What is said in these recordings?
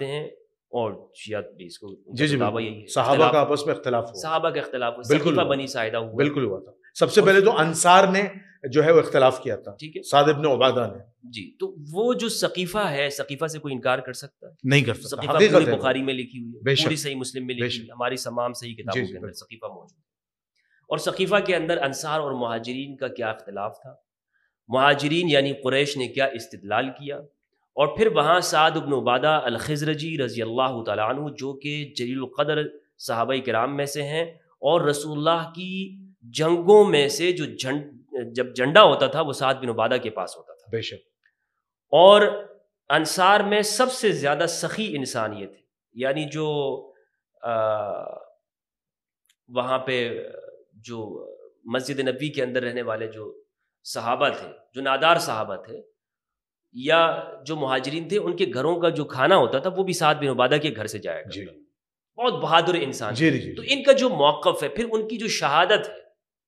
ہیں اور شیعت بھی اس کو جی دعویٰ یہی ہے صحابہ کا آپس میں اختلاف ہوا، صحابہ کا اختلاف ہوا، بالکل سقیفہ بنی ساعدہ ہوا، بالکل ہوا تھا. سب سے پہلے تو انصار نے جو ہے وہ اختلاف کیا تھا، ٹھیک ہے سعد ابن عبادہ نے. جی. تو وہ جو سقیفہ ہے، سقیفہ سے کوئی انکار کر سکتا ہے؟ نہیں کر سکتا، سقیفہ حقیقت پوری ہے. بخاری میں لکھی ہوئی بے ہے، شک، پوری صحیح مسلم میں بے لکھی ہوئی شک. ہے، ہماری تمام صحیح کتابوں جی کے اندر بالکل. سقیفہ موجود ہے. اور سقیفہ کے اندر انصار اور مہاجرین کا کیا اختلاف تھا، مہاجرین یعنی قریش نے کیا استدلال کیا، اور پھر وہاں سعد بن عبادہ الخزرجی رضی اللہ تعالیٰ عنہ جو کہ جلیل القدر صحابہ کرام میں سے ہیں، اور رسول اللہ کی جنگوں میں سے جو جب جھنڈا ہوتا تھا وہ سعد بن عبادہ کے پاس ہوتا تھا. بے شک. اور انصار میں سب سے زیادہ سخی انسان یہ تھے، یعنی جو وہاں پہ جو مسجد نبوی کے اندر رہنے والے جو صحابہ تھے، جو نادار صحابہ تھے یا جو مہاجرین تھے، ان کے گھروں کا جو کھانا ہوتا تھا وہ بھی سعد بن عبادہ کے گھر سے جایا کرتا تھا. بہت بہادر انسان. تو ان کا جو موقف ہے، پھر ان کی جو شہادت ہے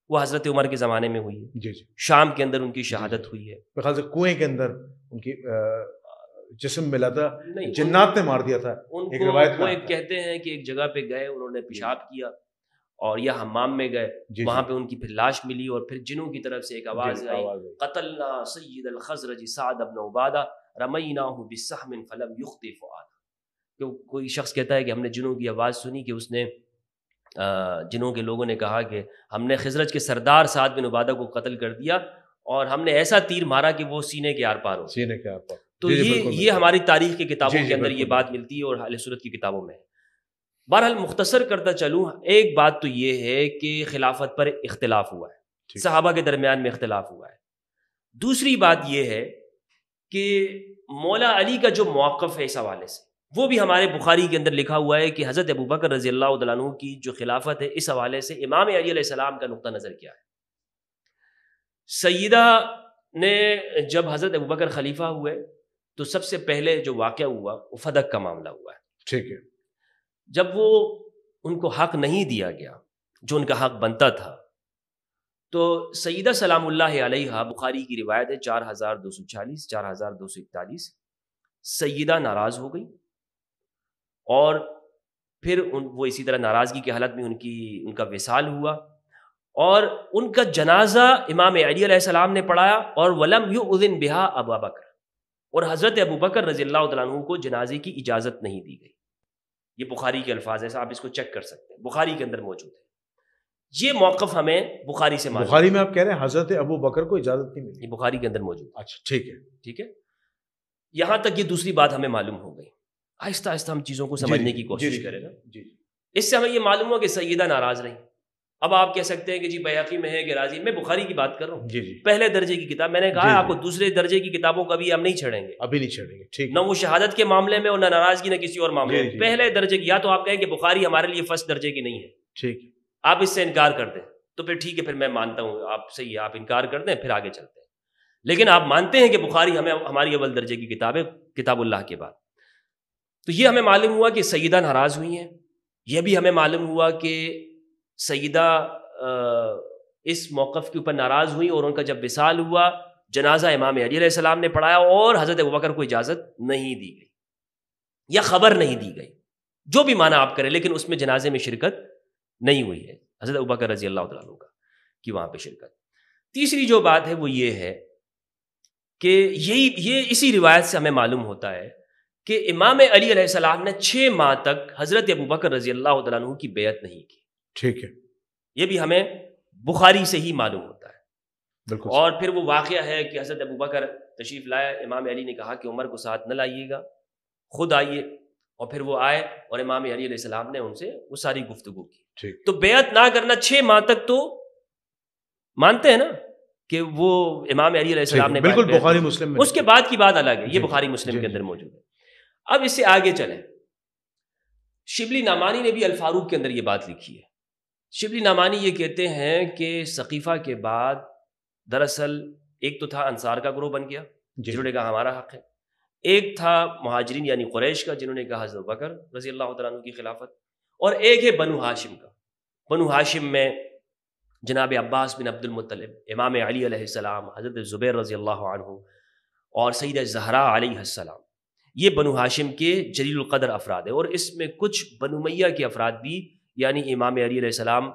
وہ حضرت عمر کے زمانے میں ہوئی ہے. شام کے اندر ان کی شہادت ہوئی ہے. میرے خیال سے کنویں کے اندر ان کی جسم ملا تھا، جنات نے مار دیا تھا. ایک روایت وہ ایک کہتے ہیں کہ ایک جگہ پہ گئے، انہوں نے پیشاب کیا اور یا حمام میں گئے، وہاں پہ ان کی پھر لاش ملی، اور پھر جنوں کی طرف سے ایک آواز آئی، قتلنا سید الخزرج سعد بن عبادہ رمیناہ بسہم فلم یخطئ فؤادہ. کہ کوئی شخص کہتا ہے کہ ہم نے جنوں کی آواز سنی کہ اس نے جنوں کے لوگوں نے کہا کہ ہم نے خزرج کے سردار سعد بن عبادہ کو قتل کر دیا، اور ہم نے ایسا تیر مارا کہ وہ سینے کے آر پار ہو. سینے کے آر پار. تو یہ ہماری تاریخ کی کتابوں کے اندر یہ بات ملتی ہے، اور اہل سنت کی کتابوں میں ہے. بہرحال مختصر کرتا چلوں، ایک بات تو یہ ہے کہ خلافت پر اختلاف ہوا ہے، صحابہ کے درمیان میں اختلاف ہوا ہے. دوسری بات یہ ہے کہ مولا علی کا جو موقف ہے اس حوالے سے وہ بھی ہمارے بخاری کے اندر لکھا ہوا ہے کہ حضرت ابوبکر رضی اللہ تعالیٰ عنہ کی جو خلافت ہے اس حوالے سے امام علی علیہ السلام کا نقطہ نظر کیا ہے. سیدہ نے جب حضرت ابوبکر خلیفہ ہوئے تو سب سے پہلے جو واقعہ ہوا وہ فدق کا معاملہ ہوا ہے. ٹھیک ہے. جب وہ ان کو حق نہیں دیا گیا جو ان کا حق بنتا تھا، تو سیدہ سلام اللہ علیہا، بخاری کی روایت ہے 4240 4241، سیدہ ناراض ہو گئی، اور پھر وہ اسی طرح ناراضگی کی حالت میں ان کا وصال ہوا، اور ان کا جنازہ امام علی علیہ السلام نے پڑھایا، اور ولم یؤذن بہا ابا بکر، اور حضرت ابوبکر رضی اللہ تعالیٰ عنہ کو جنازے کی اجازت نہیں دی گئی. یہ بخاری کے الفاظ ہیں، آپ اس کو چیک کر سکتے ہیں، بخاری کے اندر موجود ہے. یہ موقف ہمیں بخاری سے معلوم. بخاری میں آپ کہہ رہے ہیں حضرت ابو بکر کو اجازت نہیں ملی؟ یہ بخاری کے اندر موجود ہے. اچھا ٹھیک ہے. ٹھیک ہے، یہاں تک یہ دوسری بات ہمیں معلوم ہو گئی. آہستہ آہستہ ہم چیزوں کو سمجھنے کی کوشش کریں نا. اس سے ہمیں یہ معلوم ہوا کہ سیدہ ناراض رہیں. اب آپ کہہ سکتے ہیں کہ جی بیہقی میں ہے کہ راضی، میں بخاری کی بات کر رہا ہوں، پہلے درجے کی کتاب. میں نے کہا آپ کو دوسرے درجے کی کتابوں کا بھی ہم نہیں چھڑیں گے، ابھی نہیں چھڑیں گے. ٹھیک. نہ وہ شہادت کے معاملے میں اور نہ ناراضگی، نہ کسی اور معاملے میں. پہلے درجے کی، یا تو آپ کہیں کہ بخاری ہمارے لیے فرسٹ درجے کی نہیں ہے، ٹھیک، آپ اس سے انکار کر دیں تو پھر ٹھیک ہے، پھر میں مانتا ہوں آپ صحیح ہے، آپ انکار کر دیں، پھر آگے چلتے ہیں. لیکن آپ مانتے ہیں کہ بخاری ہماری اول درجے کی کتاب ہے کتاب اللہ کے بعد. تو یہ ہمیں معلوم ہوا کہ سیدہ ناراض ہوئی ہیں. یہ بھی ہمیں معلوم ہوا کہ سیدہ اس موقف کے اوپر ناراض ہوئی، اور ان کا جب وصال ہوا جنازہ امام علی علیہ السلام نے پڑھایا، اور حضرت ابوبکر کو اجازت نہیں دی گئی یا خبر نہیں دی گئی، جو بھی معنی آپ کریں، لیکن اس میں جنازے میں شرکت نہیں ہوئی ہے حضرت ابوبکر رضی اللہ تعالیٰ عنہ کا کہ وہاں پہ شرکت. تیسری جو بات ہے وہ یہ ہے کہ یہ اسی روایت سے ہمیں معلوم ہوتا ہے کہ امام علی علیہ السلام نے 6 ماہ تک حضرت ابوبکر رضی اللہ تعالیٰ عنہ کی بیعت نہیں کی. ٹھیک ہے. یہ بھی ہمیں بخاری سے ہی معلوم ہوتا ہے. بالکل. اور پھر وہ واقعہ ہے کہ حضرت ابوبکر تشریف لائے، امام علی نے کہا کہ عمر کو ساتھ نہ لائیے گا، خود آئیے، اور پھر وہ آئے اور امام علی علیہ السلام نے ان سے وہ ساری گفتگو کی. تو بیعت نہ کرنا 6 ماہ تک، تو مانتے ہیں نا کہ وہ امام علی علیہ السلام نے بالکل بخاری مسلم میں، اس کے بعد کی بات الگ ہے، یہ بخاری مسلم کے اندر موجود ہے. اب اس سے آگے چلیں، شبلی نعمانی نے بھی الفاروق کے اندر یہ بات لکھی ہے. شبلی نعمانی یہ کہتے ہیں کہ سقیفہ کے بعد دراصل ایک تو تھا انصار کا گروہ بن گیا جنہوں نے کہا ہمارا حق ہے، ایک تھا مہاجرین یعنی قریش کا جنہوں نے کہا حضرت بکر رضی اللہ تعالیٰ عنہ کی خلافت، اور ایک ہے بنو ہاشم کا. بنو ہاشم میں جناب عباس بن عبد المطلب، امام علی علیہ السلام، حضرت زبیر رضی اللہ عنہ، اور سیدہ زہرا علیہ السلام، یہ بنو ہاشم کے جلیل القدر افراد ہے، اور اس میں کچھ بنو امیہ کے افراد بھی یعنی امام علی علیہ السلام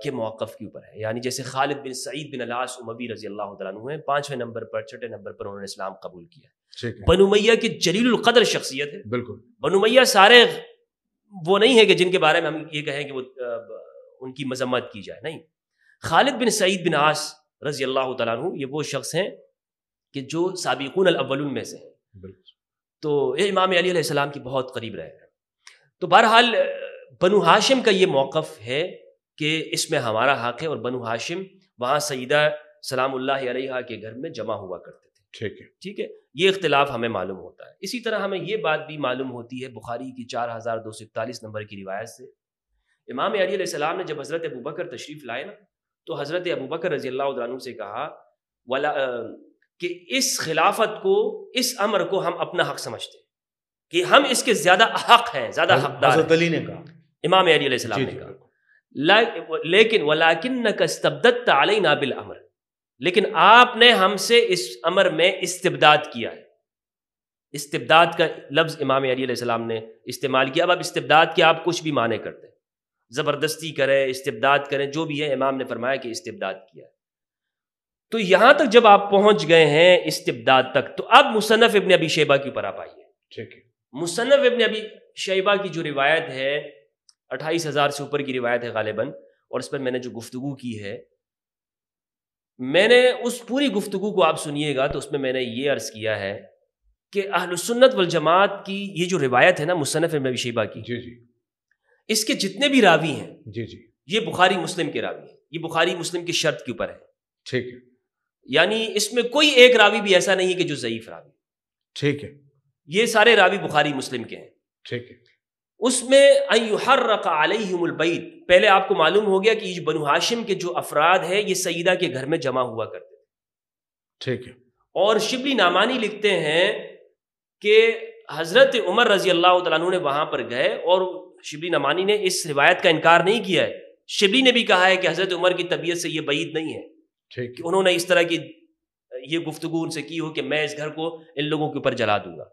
کے موقف کے اوپر ہے، یعنی جیسے خالد بن سعید بن العاص اموی رضی اللہ تعالیٰ عنہ ہیں، 5ویں نمبر پر 6 نمبر پر انہوں نے اسلام قبول کیا۔ بنو امیہ کی جلیل القدر شخصیت ہے، بالکل بنو امیہ سارے وہ نہیں ہے کہ جن کے بارے میں ہم یہ کہیں کہ وہ ان کی مذمت کی جائے، نہیں، خالد بن سعید بن عاص رضی اللہ تعالیٰ عنہ یہ وہ شخص ہیں کہ جو سابقون الاولون میں سے ہیں، تو یہ امام علی علیہ السلام کی بہت قریب رہے ہیں۔ تو بہرحال بنو ہاشم کا یہ موقف ہے کہ اس میں ہمارا حق ہے، اور بنو ہاشم وہاں سیدہ سلام اللہ علیہا کے گھر میں جمع ہوا کرتے تھے، ٹھیک ہے، یہ اختلاف ہمیں معلوم ہوتا ہے۔ اسی طرح ہمیں یہ بات بھی معلوم ہوتی ہے بخاری کی 4241 نمبر کی روایت سے، امام علی علیہ السلام نے جب حضرت ابوبکر تشریف لائے نا، تو حضرت ابوبکر رضی اللہ عنہ سے کہا کہ اس خلافت کو، اس امر کو ہم اپنا حق سمجھتے ہیں، کہ ہم اس کے زیادہ حق ہیں، زیادہ حقدار ہیں۔ حضرت علی نے کہا، امام علی علیہ السلام نے کہا، لیکن وَلَكِنَّكَ اسْتَبْدَدْتَ عَلَيْنَا بِالْأَمْرِ، لیکن آپ نے ہم سے اس امر میں استبداد کیا ہے۔ استبداد کا لفظ امام علی علیہ السلام نے استعمال کیا۔ اب استبداد کے آپ کچھ بھی معنی کرتے ہیں، زبردستی کریں، استبداد کریں، جو بھی ہے، امام نے فرمایا کہ استبداد کیا ہے۔ تو یہاں تک جب آپ پہنچ گئے ہیں استبداد تک، تو اب مصنف ابن ابی شیبہ کے اوپر آپ آئیے۔ ٹھیک ہے، مصنف ابن ابی شیبہ کی جو روایت ہے 28,000 سے اوپر کی روایت ہے غالباً، اور اس پر میں نے جو گفتگو کی ہے، میں نے اس پوری گفتگو کو آپ سنیے گا تو اس میں نے یہ عرض کیا ہے کہ اہل السنت والجماعت کی یہ جو روایت ہے نا مصنف ابن ابی شیبہ کی، اس کے جتنے بھی راوی ہیں یہ بخاری مسلم کے راوی ہیں، یہ بخاری مسلم کی شرط کے اوپر ہے، ٹھیک ہے، یعنی اس میں کوئی ایک راوی بھی ایسا نہیں ہے کہ جو ضعیف راوی، ٹھیک ہے، یہ سارے راوی بخاری مسلم کے ہیں، ٹھیک ہے۔ اس میں ان یحرق علیہم البیت، پہلے آپ کو معلوم ہو گیا کہ یہ بنو ہاشم کے جو افراد ہیں یہ سیدہ کے گھر میں جمع ہوا کرتے تھے، ٹھیک ہے، اور شبلی نعمانی لکھتے ہیں کہ حضرت عمر رضی اللہ تعالیٰ عنہ نے وہاں پر گئے، اور شبلی نعمانی نے اس روایت کا انکار نہیں کیا ہے، شبلی نے بھی کہا ہے کہ حضرت عمر کی طبیعت سے یہ بعید نہیں ہے کہ انہوں نے اس طرح کی یہ گفتگو ان سے کی ہو کہ میں اس گھر کو ان لوگوں کے اوپر جلا دوں گا۔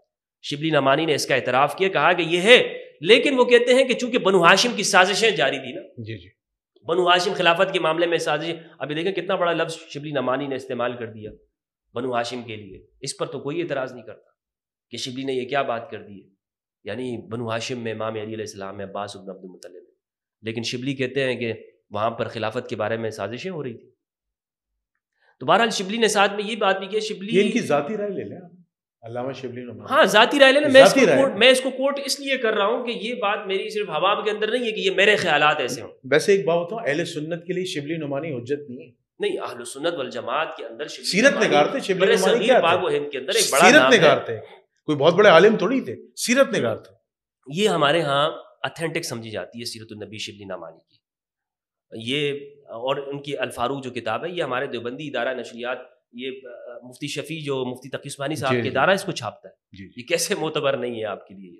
شبلی نعمانی نے اس کا اعتراف کیا، کہا کہ یہ ہے، لیکن وہ کہتے ہیں کہ چونکہ بنو ہاشم کی سازشیں جاری تھی نا، بنو ہاشم خلافت کے معاملے میں سازشیں، ابھی دیکھیں کتنا بڑا لفظ شبلی نعمانی نے استعمال کر دیا بنو ہاشم کے لیے، اس پر تو کوئی اعتراض نہیں کرتا کہ شبلی نے یہ کیا بات کر دی ہے، یعنی بنو ہاشم میں امام علی علیہ السلام میں عباس بن عبد المطلب، لیکن شبلی کہتے ہیں کہ وہاں پر خلافت کے بارے میں سازشیں ہو رہی تھی۔ تو بہرحال شبلی نے ساتھ میں یہ بات بھی کی، شبلی ان کی ذاتی رائے لے لیں علامہ شبلی نے، ہاں ذاتی رائے لینا، میں اس کو کوٹ اس لیے کر رہا ہوں کہ یہ بات میری صرف ہوا کے اندر نہیں ہے کہ یہ میرے خیالات ایسے ہوں۔ ویسے ایک بات بتاؤں، اہل سنت کے لیے شبلی نعمانی حجت نہیں ہے، نہیں، اہل سنت والجماعت کے اندر سیرت نگار تھے، شبلی نعمانی کیا پاک و ہند کے اندر ایک بڑا سیرت نگار تھے، کوئی بہت بڑے عالم تھوڑی تھے، سیرت نگار تھے۔ یہ ہمارے ہاں اتھینٹک سمجھی جاتی ہے سیرت النبی شبلی نعمانی کی، یہ اور ان کی الفاروق جو کتاب ہے یہ ہمارے دیوبندی ادارہ نشریات، یہ مفتی شفیع جو مفتی تقی عثمانی صاحب کے ادارہ اس کو چھاپتا ہے، یہ کیسے معتبر نہیں ہے آپ کے لیے؟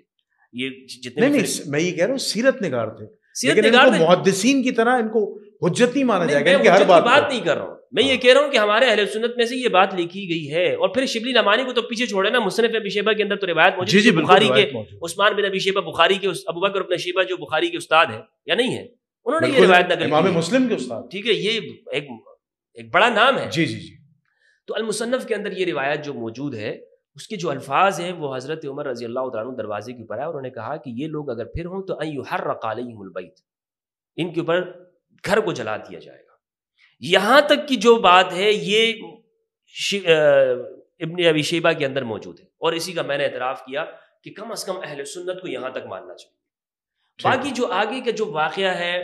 یہ جتنے نہیں، میں یہ کہہ رہا ہوں سیرت نگار تھے، لیکن ان کو محدثین کی طرح ان کو حجت نہیں مانا جائے گا، ان کی ہر بات نہیں کر رہا ہوں میں، یہ کہہ رہا ہوں کہ ہمارے اہل سنت میں سے یہ بات لکھی گئی ہے۔ اور پھر شبلی نعمانی کو تو پیچھے چھوڑے نا، مصنف ابی شیبہ کے اندر تو روایت موجود ہے، بخاری کے عثمان بن ابی شیبہ، بخاری کے ابوبکر بن شیبہ جو بخاری کے استاد ہیں یا نہیں ہے، انہوں نے یہ روایت نقل کی، امام مسلم کے استاد، ٹھیک ہے، یہ ایک بڑا نام ہے۔ جی جی جی۔ تو المصنف کے اندر یہ روایت جو موجود ہے اس کے جو الفاظ ہیں وہ حضرت عمر رضی اللہ تعالیٰ عنہ دروازے کے اوپر ہے، اور انہوں نے کہا کہ یہ لوگ اگر پھر ہوں تو ان یحرق علیہم البیت، ان کے اوپر گھر کو جلا دیا جائے گا۔ یہاں تک کی جو بات ہے یہ ابن ابی شیبہ کے اندر موجود ہے، اور اسی کا میں نے اعتراف کیا کہ کم از کم اہل سنت کو یہاں تک ماننا چاہیے۔ باقی جو آگے کا جو واقعہ ہے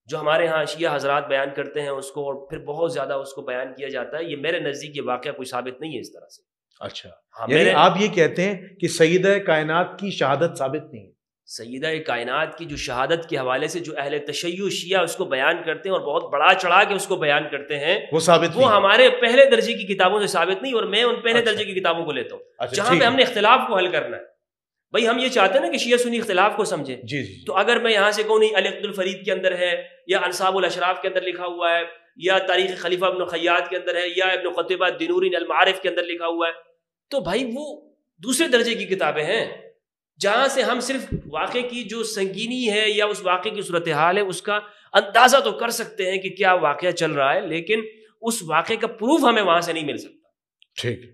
جو ہمارے ہاں شیعہ حضرات بیان کرتے ہیں اس کو، اور پھر بہت زیادہ اس کو بیان کیا جاتا ہے، یہ میرے نزدیک یہ واقعہ کوئی ثابت نہیں ہے اس طرح سے۔ اچھا، یعنی آپ یہ کہتے ہیں کہ سیدہ کائنات کی شہادت ثابت نہیں ہے؟ سیدہ کائنات کی جو شہادت کے حوالے سے جو اہل تشیع شیعہ اس کو بیان کرتے ہیں اور بہت بڑا چڑھا کے اس کو بیان کرتے ہیں، وہ ثابت وہ ہمارے پہلے درجے کی کتابوں سے ثابت نہیں، اور میں ان پہلے درجے کی کتابوں کو لیتا ہوں جہاں پہ ہم نے اختلاف کو حل کرنا ہے۔ بھائی ہم یہ چاہتے ہیں نا کہ شیعہ سنی اختلاف کو سمجھے، تو اگر میں یہاں سے کہوں نہیں العقد الفرید کے اندر ہے، یا انصاب الاشراف کے اندر لکھا ہوا ہے، یا تاریخ خلیفہ ابن خیاط کے اندر ہے، یا ابن قتیبہ دینوری المعارف کے اندر لکھا ہوا ہے، تو بھائی وہ دوسرے درجے کی کتابیں ہیں جہاں سے ہم صرف واقعے کی جو سنگینی ہے یا اس واقعے کی صورتحال ہے اس کا اندازہ تو کر سکتے ہیں کہ کیا واقعہ چل رہا ہے، لیکن اس واقعے کا پروف ہمیں وہاں سے نہیں مل سکتا. ٹھیک.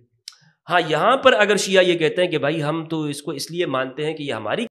ہاں یہاں پر اگر شیعہ یہ کہتے ہیں کہ بھائی ہم تو اس کو اس لیے مانتے ہیں کہ یہ ہماری